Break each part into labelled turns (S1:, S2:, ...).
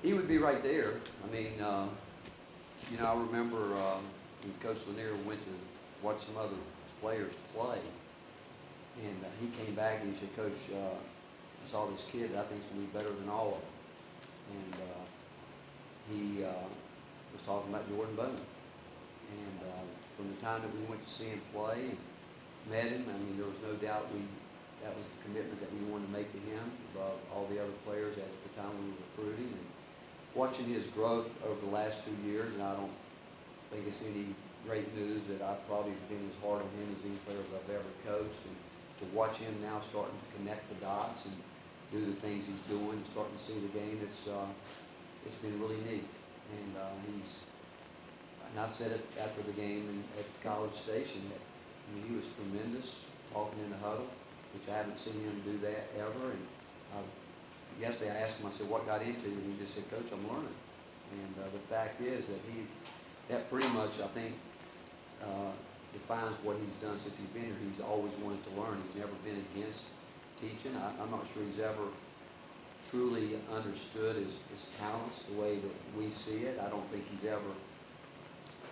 S1: he would be right there. I mean, you know, I remember when Coach Lanier went to watch some other players play, and he came back and he said, Coach, I saw this kid that I think is going to be better than all of them. And he was talking about Jordan Bowman. And from the time that we went to see him play and met him, I mean, there was no doubt that was the commitment that we wanted to make to him above all the other players at the time we were recruiting. And watching his growth over the last 2 years, and I don't think it's any great news that I've probably been as hard on him as any players I've ever coached. And to watch him now starting to connect the dots and do the things he's doing, and starting to see the game, it's been really neat. And and I said it after the game at College Station that he was tremendous talking in the huddle, which I haven't seen him do that ever. And yesterday I asked him, I said, what got into you? And he just said, Coach, I'm learning. And the fact is that that pretty much, I think, defines what he's done since he's been here. He's always wanted to learn. He's never been against teaching. I'm not sure he's ever truly understood his talents the way that we see it. I don't think he's ever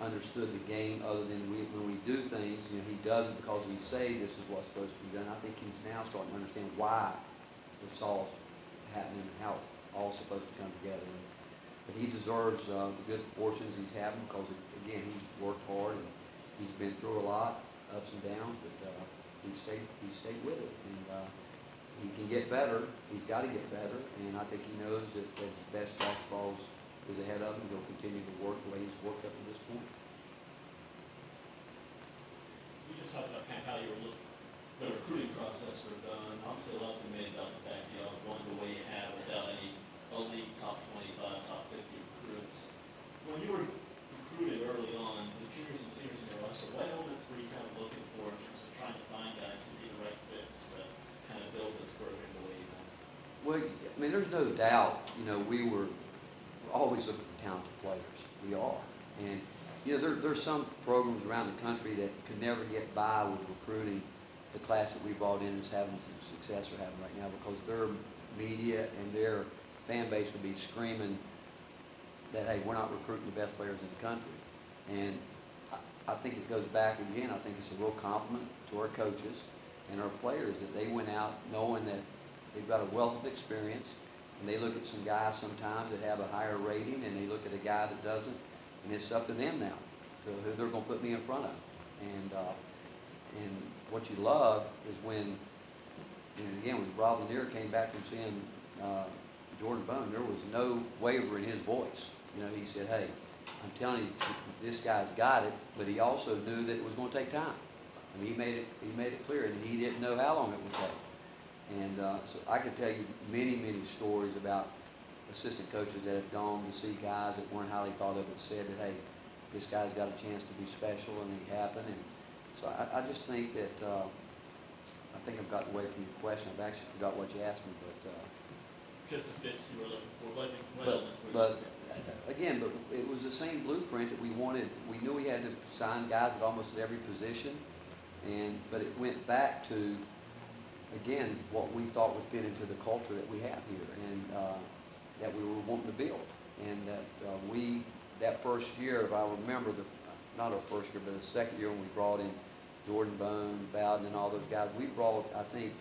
S1: understood the game other than when we do things, you know, he does it because we say this is what's supposed to be done. I think he's now starting to understand why this all happening and how it's all supposed to come together. But he deserves the good fortunes he's having because, again, he's worked hard and he's been through a lot, ups and downs, but he stayed with it. And he can get better. He's got to get better, and I think he knows that his best basketball is ahead of him. He'll continue to work the way he's worked up to this point.
S2: You just talked about kind of how the recruiting process was done. Obviously, a lot's been made about the fact that y'all going the way you have without any elite top 25, top 50 recruits. When you were recruited early on, the juniors and seniors in your roster, what elements were you kind of looking for in terms of trying to find guys to be the right fits to kind of build this program the way you want?
S1: Well, I mean, there's no doubt, you know, we're always looking for talented players. We are. And, you know, there's some programs around the country that could never get by with recruiting the class that we brought in is having the success they're having right now because their media and their fan base would be screaming that, hey, we're not recruiting the best players in the country. And I think it goes back again, I think it's a real compliment to our coaches and our players that they went out knowing that they've got a wealth of experience, and they look at some guys sometimes that have a higher rating, and they look at a guy that doesn't, and it's up to them now to who they're going to put me in front of. And what you love is when, and again, when Rob Lanier came back from seeing Jordan Bowman, there was no waver in his voice. You know, he said, hey, I'm telling you, this guy's got it, but he also knew that it was going to take time. And he made it clear, and he didn't know how long it would take. And so I could tell you many, many stories about assistant coaches that have gone to see guys that weren't highly thought of, but said that, hey, this guy's got a chance to be special, and it happened. And so I just think that I think I've gotten away from your question. I've actually forgot what you asked me, but
S2: just the fits you were looking for. What elements were you
S1: but
S2: looking at?
S1: again, but it was the same blueprint that we wanted. We knew we had to sign guys at almost every position, but it went back to, again, what we thought would fit into the culture that we have here, and that we were wanting to build. And that that first year, if I remember, not our first year, but the second year when we brought in Jordan Bone, Bowden, and all those guys, we brought, I think,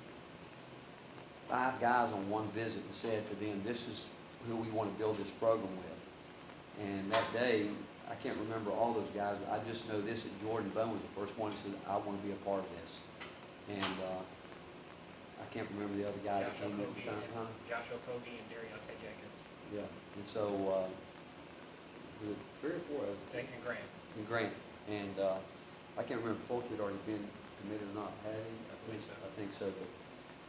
S1: 5 guys on one visit and said to them, this is who we want to build this program with. And that day, I can't remember all those guys, but I just know this, that Jordan Bone was the first one that said, I want to be a part of this. And I can't remember the other guys that came in at the time.
S3: Joshua Kogi and Darionte Jenkins.
S1: Yeah, and so, was it 3 or 4 of them?
S3: And Grant.
S1: And Grant. And I can't remember if Fulton had already been committed or not. Had he? I think so.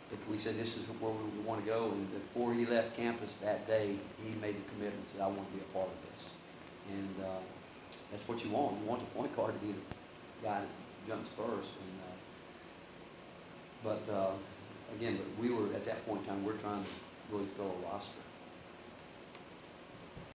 S1: But we said this is where we want to go. And before he left campus that day, he made the commitment and said, I want to be a part of this. And that's what you want. You want the point guard to be the guy that jumps first. And, again, but we were, at that point in time, we're trying to really fill a roster.